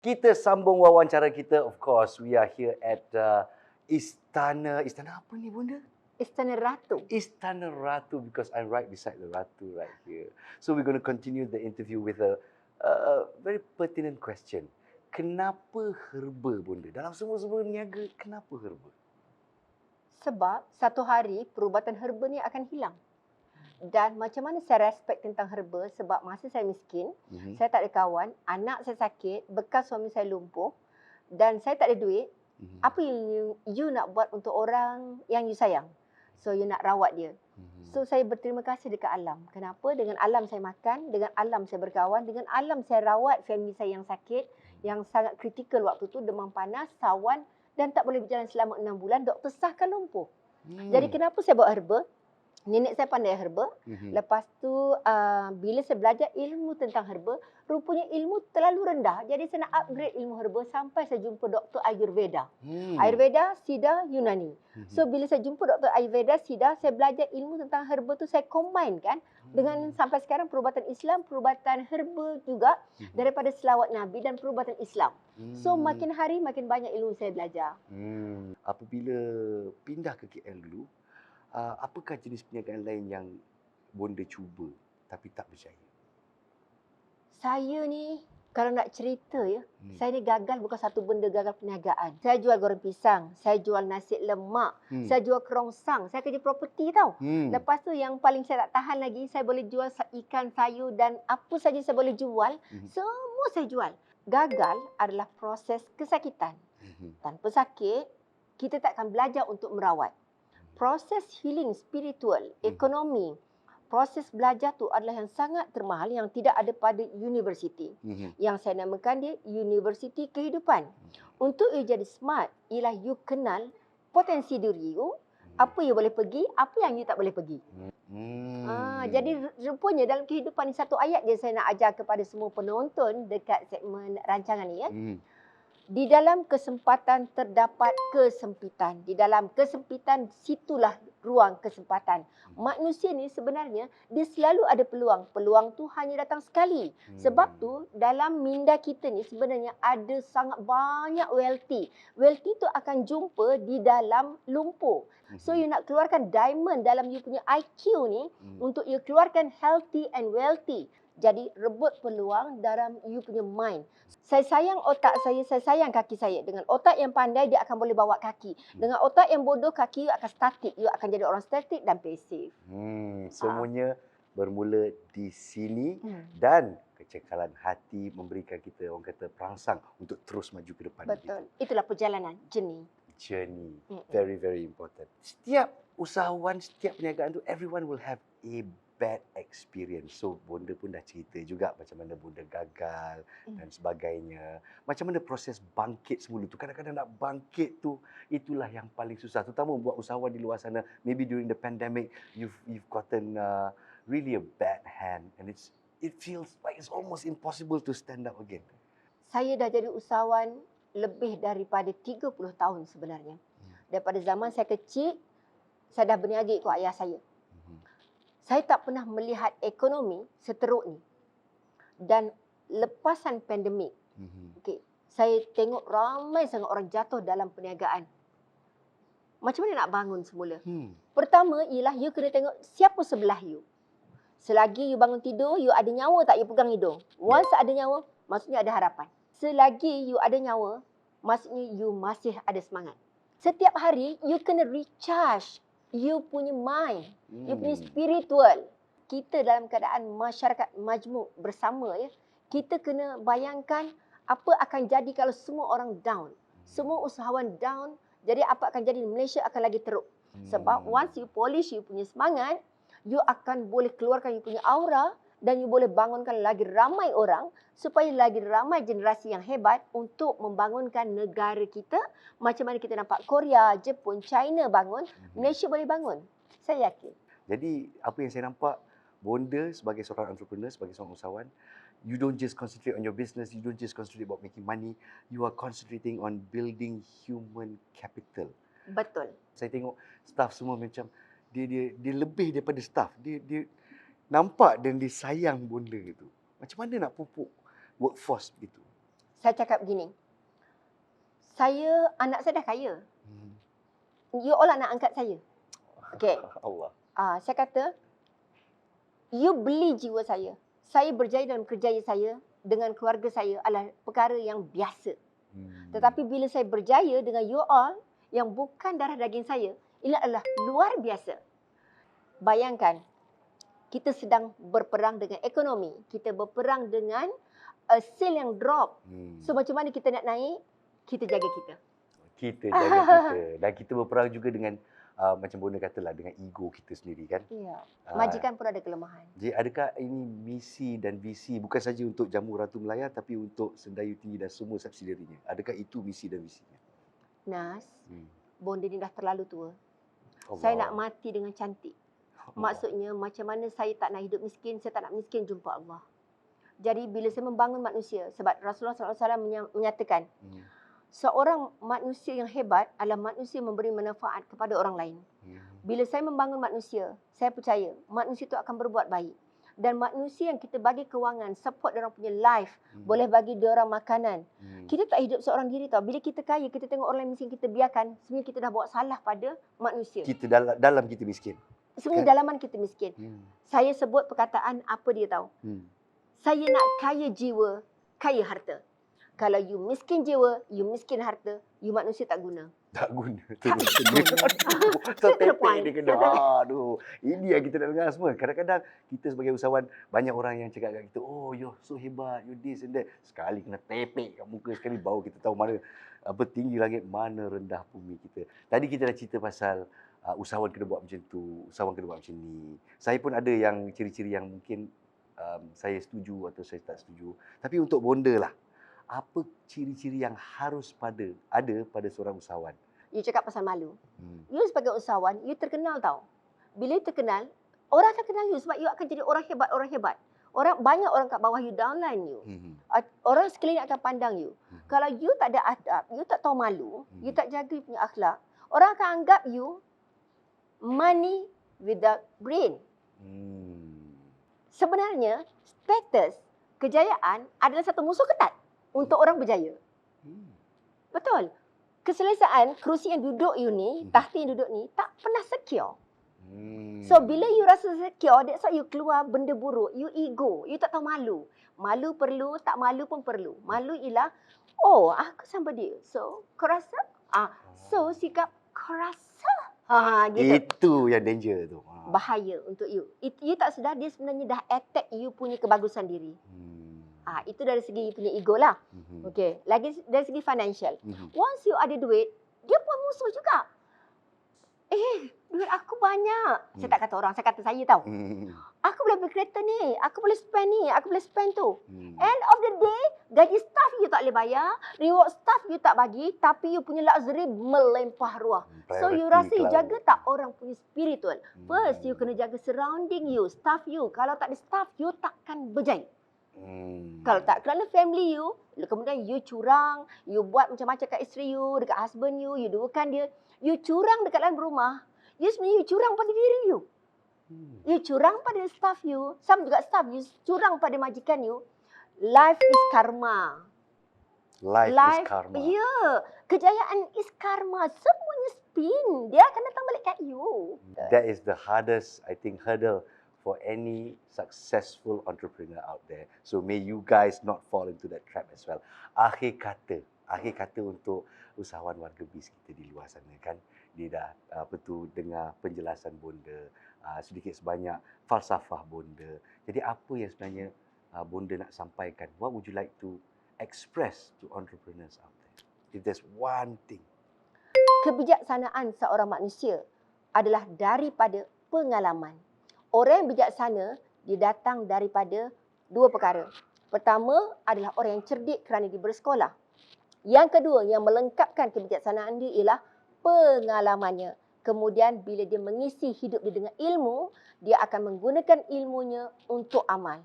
Kita sambung wawancara kita. Of course, we are here at Istana apa ni bunda? Istana Ratu. Istana Ratu, because I'm right beside the Ratu right here. So we're going to continue the interview with a very pertinent question. Kenapa herba bunda? Dalam semua niaga, kenapa herba? Sebab satu hari perubatan herba ni akan hilang. Dan macam mana saya respect tentang herba, sebab masa saya miskin, saya tak ada kawan, anak saya sakit, bekas suami saya lumpuh dan saya tak ada duit. Apa yang you nak buat untuk orang yang you sayang? So you nak rawat dia. So saya berterima kasih dekat alam. Kenapa? Dengan alam saya makan, dengan alam saya berkawan, dengan alam saya rawat family saya yang sakit, yang sangat kritikal waktu tu, demam panas, sawan dan tak boleh berjalan selama 6 bulan, doktor sahkan lumpuh. Jadi kenapa saya buat herba? Nenek saya pandai herba. Lepas tu bila saya belajar ilmu tentang herba, rupanya ilmu terlalu rendah. Jadi saya nak upgrade ilmu herba sampai saya jumpa Dr. Ayurveda. Ayurveda, Siddha, Yunani. So bila saya jumpa Dr. Ayurveda, Siddha, saya belajar ilmu tentang herba tu, saya combine kan dengan sampai sekarang perubatan Islam, perubatan herba juga daripada selawat Nabi dan perubatan Islam. So makin hari makin banyak ilmu saya belajar. Apabila pindah ke KL dulu, apakah jenis perniagaan lain yang bonda cuba tapi tak berjaya? Saya ni kalau nak cerita ya, saya ni gagal bukan satu benda, gagal perniagaan. Saya jual goreng pisang, saya jual nasi lemak, saya jual kerongsang, saya kerja properti tau. Lepas tu yang paling saya tak tahan lagi, saya boleh jual ikan, sayur dan apa saja saya boleh jual, semua saya jual. Gagal adalah proses kesakitan. Tanpa sakit, kita tak akan belajar untuk merawat. Proses healing spiritual, ekonomi, proses belajar tu adalah yang sangat termahal yang tidak ada pada universiti. Yang saya namakan dia universiti kehidupan. Untuk you jadi smart, ialah you kenal potensi diri you, apa you boleh pergi, apa yang you tak boleh pergi. Jadi rupanya dalam kehidupan ni satu ayat je saya nak ajar kepada semua penonton dekat segmen rancangan ni ya. Di dalam kesempatan terdapat kesempitan. Di dalam kesempitan situlah ruang kesempatan. Manusia ni sebenarnya dia selalu ada peluang. Peluang tu hanya datang sekali. Sebab tu dalam minda kita ni sebenarnya ada sangat banyak wealthy. Wealthy tu akan jumpa di dalam lumpur. So you nak keluarkan diamond dalam you punya IQ ni untuk you keluarkan healthy and wealthy. Jadi rebut peluang dalam you punya mind. Saya sayang otak saya sayang kaki saya. Dengan otak yang pandai, dia akan boleh bawa kaki. Dengan otak yang bodoh, kaki you akan statik. You akan jadi orang statik dan pasif. Semuanya bermula di sini dan kecekalan hati memberikan kita, orang kata, perangsang untuk terus maju ke depan. Betul. Itulah perjalanan, journey. Very, very important. Setiap usahawan, setiap perniagaan tu, everyone will have a bad experience. So, bonda pun dah cerita juga macam mana bonda gagal dan sebagainya. Macam mana proses bangkit semula tu. Kadang-kadang nak bangkit tu, itulah yang paling susah. Terutama buat usahawan di luar sana. Maybe during the pandemic, you've gotten really a bad hand. And it feels like it's almost impossible to stand up again. Saya dah jadi usahawan lebih daripada 30 tahun sebenarnya. Daripada zaman saya kecil, saya dah berniaga ikut ayah saya. Saya tak pernah melihat ekonomi seteruk ni. Dan lepasan pandemik, saya tengok ramai sangat orang jatuh dalam perniagaan. Macam mana nak bangun semula? Pertama ialah you kena tengok siapa sebelah you. Selagi you bangun tidur, you ada nyawa tak you pegang hidung? Once ada nyawa, maksudnya ada harapan. Selagi you ada nyawa, maksudnya you masih ada semangat. Setiap hari, you kena recharge you punya mind, you punya spiritual. Kita dalam keadaan masyarakat majmuk bersama ya, kita kena bayangkan apa akan jadi kalau semua orang down. Semua usahawan down, jadi apa akan jadi Malaysia akan lagi teruk. Sebab once you polish you punya semangat, you akan boleh keluarkan you punya aura dan you boleh bangunkan lagi ramai orang supaya lagi ramai generasi yang hebat untuk membangunkan negara kita. Macam mana kita nampak Korea, Jepun, China bangun, Malaysia boleh bangun. Saya yakin. Jadi apa yang saya nampak, bonda sebagai seorang entrepreneur, sebagai seorang usahawan, you don't just concentrate on your business, you don't just concentrate about making money, you are concentrating on building human capital. Betul. Saya tengok staff semua macam dia lebih daripada staff. Dia nampak dan dia sayang bonda itu. Macam mana nak pupuk workforce begitu? Saya cakap begini. Anak saya dah kaya. You all nak angkat saya. Okay. Allah. Saya kata, you beli jiwa saya. Saya berjaya dalam kerjaya saya dengan keluarga saya adalah perkara yang biasa. Tetapi bila saya berjaya dengan you all yang bukan darah daging saya, ini adalah luar biasa. Bayangkan, kita sedang berperang dengan ekonomi. Kita berperang dengan sale yang drop. So macam mana kita nak naik? Kita jaga kita. Kita jaga kita. Dan kita berperang juga dengan macam Bonda katalah, dengan ego kita sendiri kan. Ya. Majikan pun ada kelemahan. Jadi adakah ini misi dan visi bukan saja untuk Jamu Ratu Melaya tapi untuk Sendayu Tinggi dan semua subsidiarinya? Adakah itu misi dan visinya? Nas, Bonda ni dah terlalu tua. Allah. Saya nak mati dengan cantik. Maksudnya macam mana saya tak nak hidup miskin, saya tak nak miskin jumpa Allah. Jadi bila saya membangun manusia, sebab Rasulullah SAW menyatakan, seorang manusia yang hebat adalah manusia yang memberi manfaat kepada orang lain. Bila saya membangun manusia, saya percaya manusia itu akan berbuat baik. Dan manusia yang kita bagi kewangan, support dia orang punya life, boleh bagi dia orang makanan. Kita tak hidup seorang diri tau. Bila kita kaya, kita tengok orang lain miskin, kita biarkan. Sebenarnya kita dah buat salah pada manusia. Kita dalam kita miskin. Sebenarnya dalaman kita miskin. Saya sebut perkataan apa dia tahu. Saya nak kaya jiwa, kaya harta. Kalau you miskin jiwa, you miskin harta, you manusia tak guna. Tak guna. Tak guna. Tertepek dia kena. Aduh. Ini yang kita nak dengar semua. Kadang-kadang kita sebagai usahawan, banyak orang yang cakap kat kita, oh you're so hebat, you this and that. Sekali kena tepek kat muka, sekali baru kita tahu mana tinggi langit, mana rendah bumi kita. Tadi kita dah cerita pasal usahawan kena buat macam tu, usahawan kena buat macam ni. Saya pun ada yang ciri-ciri yang mungkin saya setuju atau saya tak setuju. Tapi untuk Bonda lah, apa ciri-ciri yang harus ada pada seorang usahawan? You cakap pasal malu. You sebagai usahawan, you terkenal tau. Bila you terkenal, orang akan kenal you sebab you akan jadi orang hebat. Banyak orang kat bawah you downline you. Orang sekeliling akan pandang you. Kalau you tak ada adab, you tak tahu malu, you tak jaga you punya akhlak, orang akan anggap you money without brain. Sebenarnya, status, kejayaan adalah satu musuh ketat untuk orang berjaya. Betul. Keselesaan, kerusi yang duduk you ni, tahta yang duduk ni, tak pernah secure. So, bila you rasa secure, that's why you keluar benda buruk. You ego. You tak tahu malu. Malu perlu, tak malu pun perlu. Malu ialah, oh, aku somebody. So, kau rasa? So, sikap kau rasa. Gitu. Itu yang danger tu. Bahaya untuk you. You tak sedar dia sebenarnya dah attack you punya kebagusan diri. Itu dari segi you punya ego lah. Okay. Lagi dari segi financial. Once you ada duit, dia pun musuh juga. Duit aku banyak. Saya tak kata orang, saya kata saya tau. Aku boleh beli kereta ni, aku boleh spend ni, aku boleh spend tu. End of the day, gaji staff you tak boleh bayar, reward staff you tak bagi, tapi you punya luxury melempah ruah. So you rasa you jaga tak orang punya spiritual? First, you kena jaga surrounding you, staff you. Kalau tak ada staff, you takkan berjaya. Kalau tak kerana family you, kemudian you curang, you buat macam-macam kat isteri you, dekat husband you, you duakan dia, you curang dekat dalam rumah, you sebenarnya you curang pada diri you. You curang pada staff you, sama juga staff you curang pada majikan you. Life is karma. Life is karma. Ya, kejayaan is karma. Semuanya spin. Dia akan datang balik kat you. That is the hardest, I think, hurdle for any successful entrepreneur out there. So may you guys not fall into that trap as well. Akhir kata untuk usahawan warga BIS kita di luar sana kan, dia dah dengar penjelasan Bonda, sedikit sebanyak falsafah Bonda. Jadi apa yang sebenarnya Bonda nak sampaikan? What would you like to express to entrepreneurs out there? If there's one thing. Kebijaksanaan seorang manusia adalah daripada pengalaman. Orang yang bijaksana, dia datang daripada dua perkara. Pertama adalah orang yang cerdik kerana dia bersekolah. Yang kedua, yang melengkapkan kebijaksanaan dia ialah pengalamannya. Kemudian bila dia mengisi hidup dia dengan ilmu, dia akan menggunakan ilmunya untuk amal.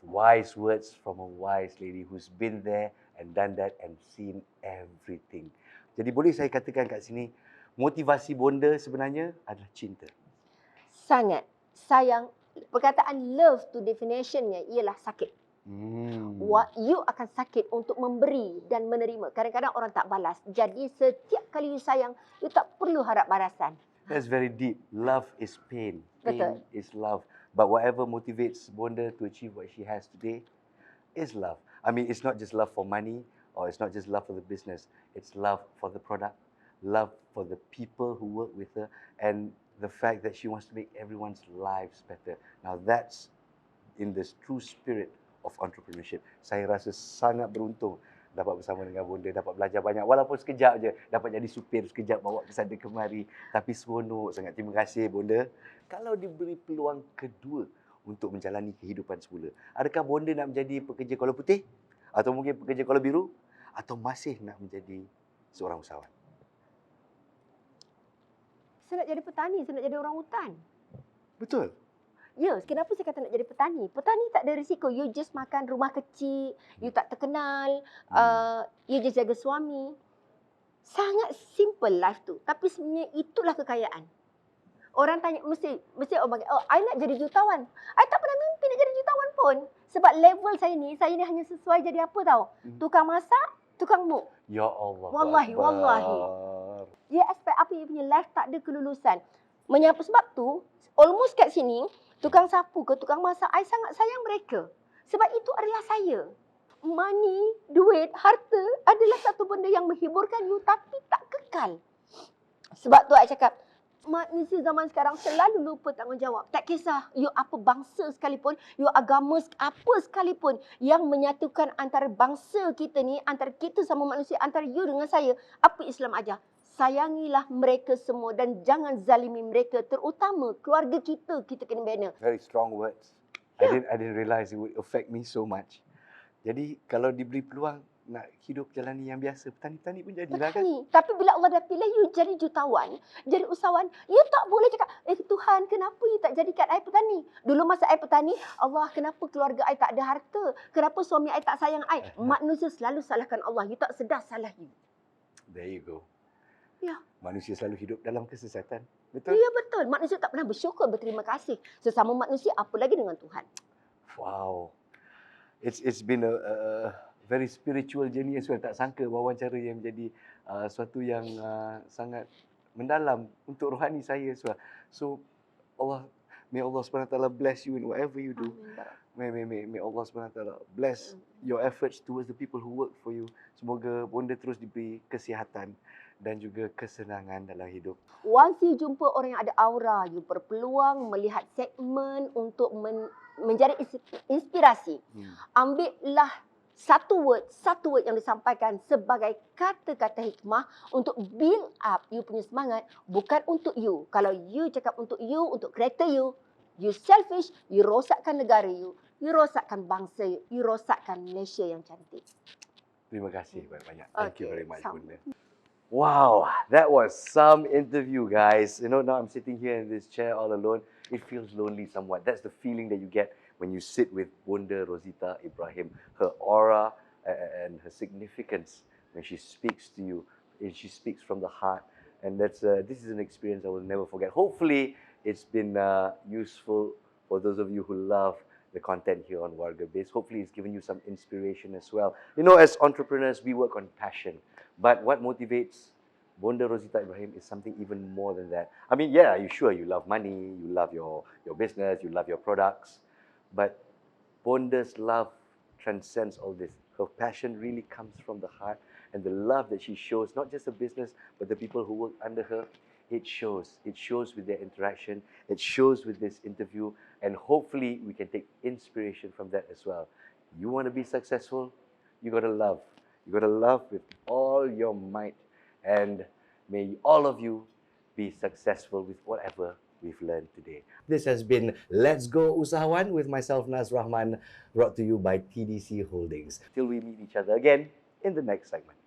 Wise words from a wise lady who's been there and done that and seen everything. Jadi boleh saya katakan kat sini, motivasi Bonda sebenarnya adalah cinta. Sangat. Sayang, perkataan love to definitionnya ialah sakit. You akan sakit untuk memberi dan menerima. Kadang-kadang orang tak balas. Jadi setiap kali you sayang, you tak perlu harap balasan. That's very deep. Love is pain. Pain Betul. is love. But whatever motivates Bonda to achieve what she has today is love. I mean, it's not just love for money or it's not just love for the business. It's love for the product, love for the people who work with her, and the fact that she wants to make everyone's lives better. Now that's in the true spirit of entrepreneurship. Saya rasa sangat beruntung dapat bersama dengan Bonda, dapat belajar banyak. Walaupun sekejap je, dapat jadi supir sekejap bawa ke sana kemari. Tapi seronok sangat. Terima kasih Bonda. Kalau diberi peluang kedua untuk menjalani kehidupan semula, adakah Bonda nak menjadi pekerja kola putih? Atau mungkin pekerja kola biru? Atau masih nak menjadi seorang usahawan? Saya nak jadi petani, saya nak jadi orang hutan. Betul. Ya, kenapa saya kata nak jadi petani? Petani tak ada risiko. You just makan rumah kecil, you tak terkenal, you just jaga suami. Sangat simple life tu. Tapi sebenarnya itulah kekayaan. Orang tanya, mesti orang panggil, I nak jadi jutawan. I tak pernah mimpi nak jadi jutawan pun. Sebab level saya ni hanya sesuai jadi apa tahu? Tukang masak, tukang muk. Ya Allah. Wallahi. Dia aspek apa you punya life tak ada kelulusan. Menyapa sebab tu, almost kat sini, tukang sapu ke tukang masak, I sangat sayang mereka. Sebab itu adalah saya. Money, duit, harta adalah satu benda yang menghiburkan you tapi tak kekal. Sebab tu I cakap, manusia zaman sekarang selalu lupa tanggungjawab. Tak kisah you apa bangsa sekalipun, you agama apa sekalipun, yang menyatukan antara bangsa kita ni, antara kita sama manusia, antara you dengan saya, apa Islam ajar? Sayangilah mereka semua dan jangan zalimi mereka, terutama keluarga kita kena bina. Very strong words. Yeah. I didn't realize it would affect me so much. Jadi kalau diberi peluang nak hidup jalani yang biasa, petani-petani pun jadilah kan. Petani. Tapi bila Allah dah pilih you jadi jutawan, jadi usahawan, you tak boleh cakap, Tuhan kenapa you tak jadikan I petani? Dulu masa I petani, Allah kenapa keluarga I tak ada harta? Kenapa suami I tak sayang I? Manusia selalu salahkan Allah. You tak sedar salah you. There you go. Ya. Manusia selalu hidup dalam kesesatan. Betul? Ya betul. Manusia tak pernah bersyukur, berterima kasih. Sesama manusia, apa lagi dengan Tuhan. Wow. It's been a very spiritual journey as well. Tak sangka wawancara yang menjadi suatu yang sangat mendalam untuk rohani saya as well. So may Allah SWT bless you in whatever you do. May Allah SWT bless your efforts towards the people who work for you. Semoga Bonda terus diberi kesihatan dan juga kesenangan dalam hidup. Once you jumpa orang yang ada aura, you berpeluang melihat segmen untuk menjadi inspirasi. Ambillah satu word yang disampaikan sebagai kata-kata hikmah untuk build up you punya semangat, bukan untuk you. Kalau you cakap untuk you, untuk kereta you selfish, you rosakkan negara you rosakkan bangsa you rosakkan Malaysia yang cantik. Terima kasih banyak-banyak. Thank you very much, Sama. Bonda. Wow, that was some interview, guys. You know, now I'm sitting here in this chair all alone. It feels lonely somewhat. That's the feeling that you get when you sit with Bonda Rosita Ibrahim. Her aura and her significance when she speaks to you. And she speaks from the heart. And this is an experience I will never forget. Hopefully, it's been useful for those of you who love the content here on Warga Base. Hopefully, it's given you some inspiration as well. You know, as entrepreneurs, we work on passion. But what motivates Bonda Rosita Ibrahim is something even more than that. I mean, yeah, you love money, you love your business, you love your products. But Bonda's love transcends all this. Her passion really comes from the heart. And the love that she shows, not just the business, but the people who work under her, it shows. It shows with their interaction. It shows with this interview. And hopefully, we can take inspiration from that as well. You want to be successful? You got to love. You got to love with all your might. And may all of you be successful with whatever we've learned today. This has been Let's Go Usahawan with myself, Naz Rahman, brought to you by TDC Holdings. Till we meet each other again in the next segment.